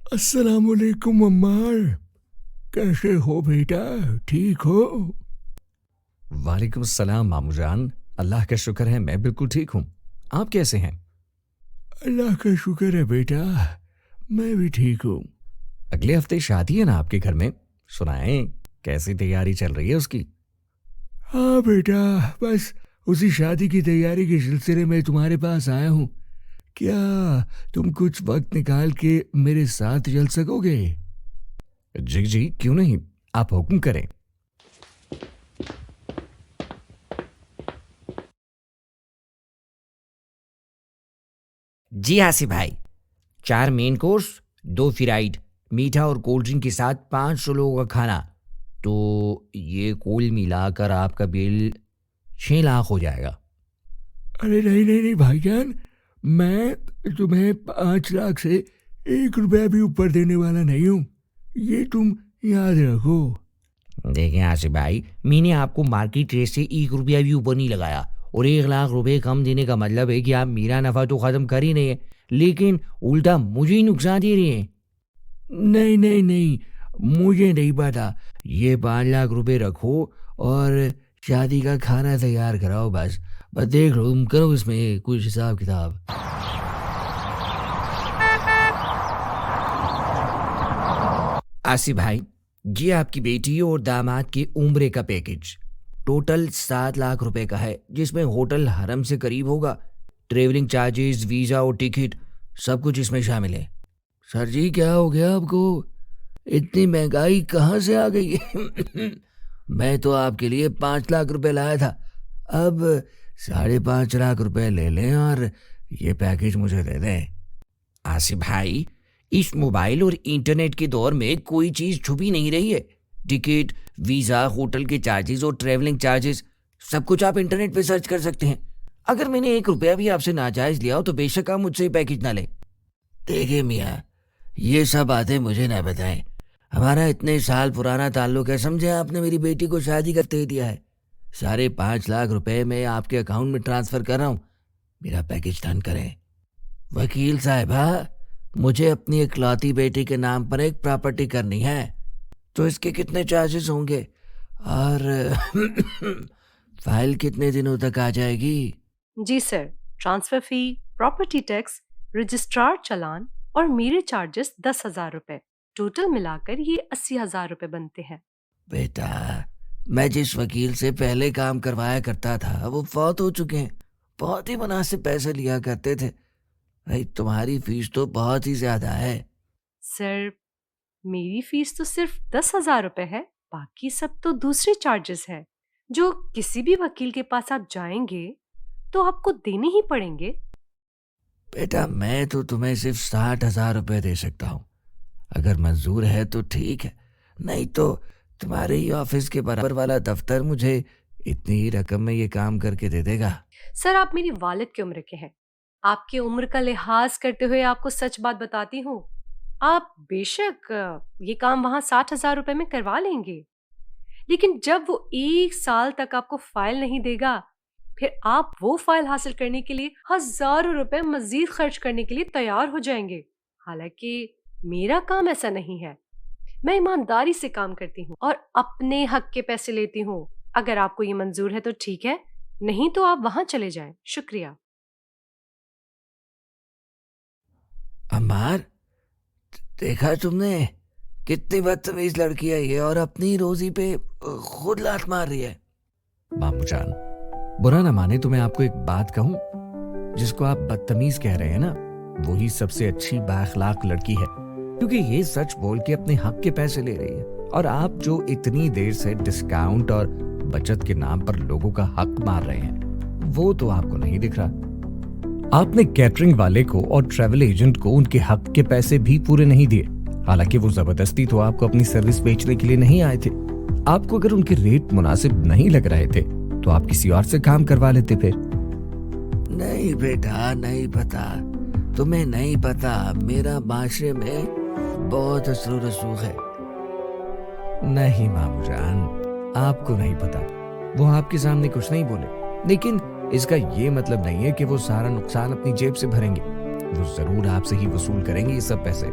अस्सलामुअलैकुम अम्मार। कैसे हो बेटा? ठीक हो? वालेकुम अस्सलाम मामू जान। अल्लाह का शुक्र है, मैं बिल्कुल ठीक हूँ। आप कैसे हैं? अल्लाह का शुक्र है बेटा, मैं भी ठीक हूँ। अगले हफ्ते शादी है ना आपके घर में? सुनाएं, कैसी तैयारी चल रही है उसकी? हाँ बेटा, बस उसी शादी की तैयारी के सिलसिले में तुम्हारे पास आया हूँ। क्या तुम कुछ वक्त निकाल के मेरे साथ चल सकोगे? जी जी, क्यों नहीं, आप हुक्म करें। जी आसिफ भाई, 4 मेन कोर्स, 2 फ्राइड, मीठा और कोल्ड ड्रिंक के साथ 500 लोगों का खाना। तो ये कुल मिलाकर आपका बिल 6 लाख हो जाएगा। अरे नहीं नहीं नहीं भाईजान, मैं तुम्हें 5 लाख से 1 रुपया भी ऊपर देने वाला नहीं हूँ, ये तुम याद रखो। देखें आसिफ भाई, मैंने आपको मार्केट रेट से 1 रुपया भी ऊपर नहीं लगाया, और 1 लाख रुपए कम देने का मतलब है कि आप मेरा नफ़ा तो ख़त्म कर ही नहीं है, लेकिन उल्टा मुझे ही नुकसान दे रहे हैं। नहीं नहीं नहीं, मुझे नहीं पता। ये 5 लाख रुपए रखो और शादी का खाना तैयार कराओ। बस बस देख लो, तुम करो इसमें कुछ हिसाब किताब। आसिफ भाई, ये आपकी बेटी और दामाद की उम्र का पैकेज टोटल 7 लाख रुपए का है, जिसमें होटल हरम से करीब होगा, ट्रेवलिंग चार्जेस, वीज़ा और टिकट, सब कुछ इसमें शामिल है। सर जी, क्या हो गया आपको? इतनी महंगाई कहाँ से आ गई? मैं तो आपके लिए 5 लाख रुपए लाया था। अब 5.5 लाख रुपए ले लें और ये पैकेज मुझे दे दें। आसिफ भाई, इस मोबाइल और इंटरनेट के दौर में कोई चीज़ छुपी नहीं रही है। टिकट, वीज़ा, होटल के चार्जेस और ट्रेवलिंग चार्जेस, सब कुछ आप इंटरनेट पे सर्च कर सकते हैं। अगर मैंने 1 रुपया भी आपसे नाजायज़ लिया हो तो बेशक आप मुझसे पैकेज ना लें। देखिए मियाँ, ये सब बातें मुझे ना बताएं। हमारा इतने साल पुराना ताल्लुक है, समझे? आपने मेरी बेटी को शादी करते ही दिया है। 5.5 लाख रुपए मैं आपके अकाउंट में ट्रांसफ़र कर रहा हूँ। मेरा पैकेज डन करें। वकील साहिबा, मुझे अपनी इकलौती बेटी के नाम पर एक प्रॉपर्टी करनी है, तो इसके कितने चार्जेस होंगे और फाइल कितने दिनों तक आ जाएगी? जी sir, transfer fee, property tax, registrar challan और मेरे चार्जेस 10,000 रुपए, टोटल मिलाकर ये 80,000 रुपए बनते हैं। बेटा, मैं जिस वकील से पहले काम करवाया करता था वो फौत हो चुके हैं। बहुत ही मुनासिब पैसे लिया करते थे। भाई, तुम्हारी फीस तो बहुत ही ज्यादा है। सर, मेरी फीस तो सिर्फ 10,000 रुपए है, बाकी सब तो दूसरे चार्जेस है, जो किसी भी वकील के पास आप जाएंगे तो आपको देने ही पड़ेंगे। बेटा, मैं तो तुम्हें सिर्फ 60,000 रुपये दे सकता हूँ। अगर मंजूर है तो ठीक है, नहीं तो तुम्हारे ही ऑफिस के बराबर वाला दफ्तर मुझे इतनी ही रकम में ये काम करके दे देगा। सर, आप मेरी वालिद की उम्र के हैं। आपकी उम्र का लिहाज करते हुए आपको सच बात बताती हूँ, आप बेशक ये काम वहां 60,000 रुपए में करवा लेंगे, लेकिन जब वो 1 साल तक आपको फाइल नहीं देगा, फिर आप वो फाइल हासिल करने के लिए हजारों रुपए मजीद खर्च करने के लिए तैयार हो जाएंगे। हालांकि मेरा काम ऐसा नहीं है, मैं ईमानदारी से काम करती हूँ और अपने हक के पैसे लेती हूँ। अगर आपको ये मंजूर है तो ठीक है, नहीं तो आप वहां चले जाएं। शुक्रिया। अम्मार, देखा तुमने कितनी बदतमीज लड़की है ये, और अपनी रोजी पे खुद लात मार रही है। मामू जान, बुरा ना माने तो मैं आपको एक बात कहूं, जिसको आप बदतमीज कह रहे हैं ना, वही सबसे अच्छी बाअखलाक लड़की है, क्योंकि ये सच बोल के अपने हक के पैसे ले रही है। और आप जो इतनी देर से डिस्काउंट और बचत के नाम पर लोगों का हक मार रहे हैं, वो तो आपको नहीं दिख रहा। आपने कैटरिंग वाले को और ट्रैवल एजेंट को उनके हक के पैसे भी पूरे नहीं दिए। हालांकि वो जबरदस्ती तो आपको अपनी सर्विस बेचने के लिए नहीं आए थे। आपको अगर उनके रेट मुनासिब नहीं लग रहे थे तो आप किसी और से काम करवा लेते फिर। नहीं बेटा, नहीं पता, तुम्हें नहीं पता, मेरा माशरे में बहुत असर रसूख है। नहीं मामू जान, आपको नहीं पता। वो आपके सामने कुछ नहीं बोले, लेकिन इसका ये मतलब नहीं है कि वो सारा नुकसान अपनी जेब से भरेंगे। वो जरूर आपसे ही वसूल करेंगे ये सब पैसे।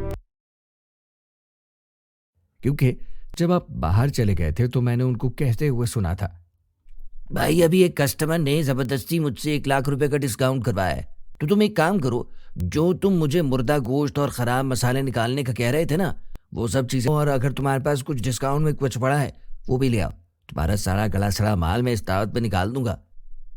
क्योंकि जब आप बाहर चले गए थे तो मैंने उनको कहते हुए सुना था। भाई अभी एक कस्टमर ने जबरदस्ती मुझसे 1 लाख रुपए का डिस्काउंट करवाया है, तो तुम एक काम करो, जो तुम मुझे मुर्दा गोश्त और खराब मसाले निकालने का कह रहे थे ना, वो सब चीजें, और अगर तुम्हारे पास कुछ डिस्काउंट में कुछ पड़ा है वो भी ले आओ। तुम्हारा सारा गला सड़ा माल मैं इस दावत पे निकाल दूंगा।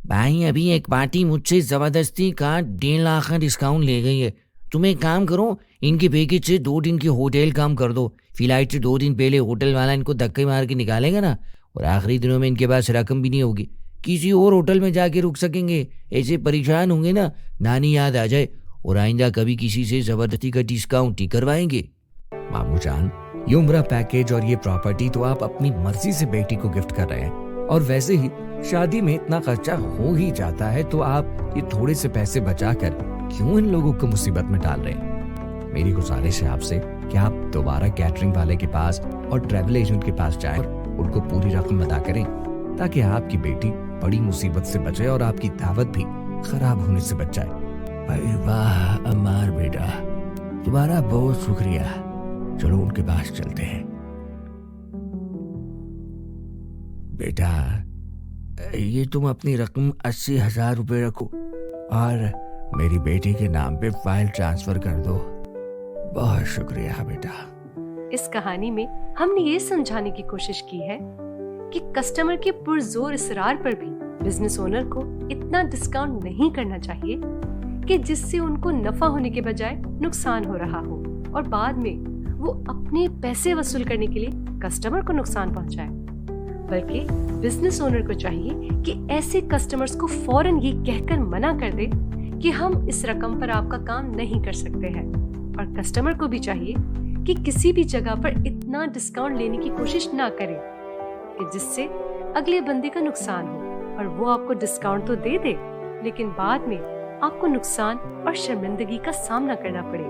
भाई अभी एक पार्टी मुझसे जबरदस्ती का 1.5 लाख का डिस्काउंट ले गई है। तुम एक काम करो, इनके पैकेज से 2 दिन की होटल कम कर दो। फ्लाइट से 2 दिन पहले होटल वाला इनको धक्के मार के निकालेगा ना, और आखिरी दिनों में इनके पास रकम भी नहीं होगी, किसी और होटल में जाके रुक सकेंगे। ऐसे परेशान होंगे ना, नानी याद आ जाए, और आइंदा कभी किसी से जबरदस्ती का डिस्काउंट ही करवाएंगे। मामू जान, ये उम्रा पैकेज और ये प्रॉपर्टी तो आप अपनी मर्जी से बेटी को गिफ्ट कर रहे हैं, और वैसे ही शादी में इतना खर्चा हो ही जाता है, तो आप ये थोड़े से पैसे बचाकर क्यों इन लोगों को मुसीबत में डाल रहे हैं। मेरी गुजारिश है आपसे कि आप दोबारा कैटरिंग वाले के पास और ट्रैवल एजेंट के पास जाएं और उनको पूरी रकम अदा करें, ताकि आपकी बेटी बड़ी मुसीबत से बचे और आपकी दावत भी खराब होने से बच जाए। भाई वाह अम्मार बेटा, तुम्हारा बहुत शुक्रिया। चलो उनके पास चलते हैं। बेटा, ये तुम अपनी रकम 80,000 रुपये रखो और मेरी बेटी के नाम पे फाइल ट्रांसफर कर दो। बहुत शुक्रिया बेटा। इस कहानी में हमने ये समझाने की कोशिश की है कि कस्टमर के पुरजोर इसरार पर भी बिजनेस ओनर को इतना डिस्काउंट नहीं करना चाहिए कि जिससे उनको नफा होने के बजाय नुकसान हो रहा हो, और बाद में वो अपने पैसे वसूल करने के लिए कस्टमर को नुकसान पहुंचाए। बल्कि बिजनेस ओनर को चाहिए कि ऐसे कस्टमर्स को फौरन ये कहकर मना कर दे कि हम इस रकम पर आपका काम नहीं कर सकते हैं, और कस्टमर को भी चाहिए कि किसी भी जगह पर इतना डिस्काउंट लेने की कोशिश ना करें कि जिससे अगले बंदे का नुकसान हो, और वो आपको डिस्काउंट तो दे दे लेकिन बाद में आपको नुकसान और शर्मिंदगी का सामना करना पड़े।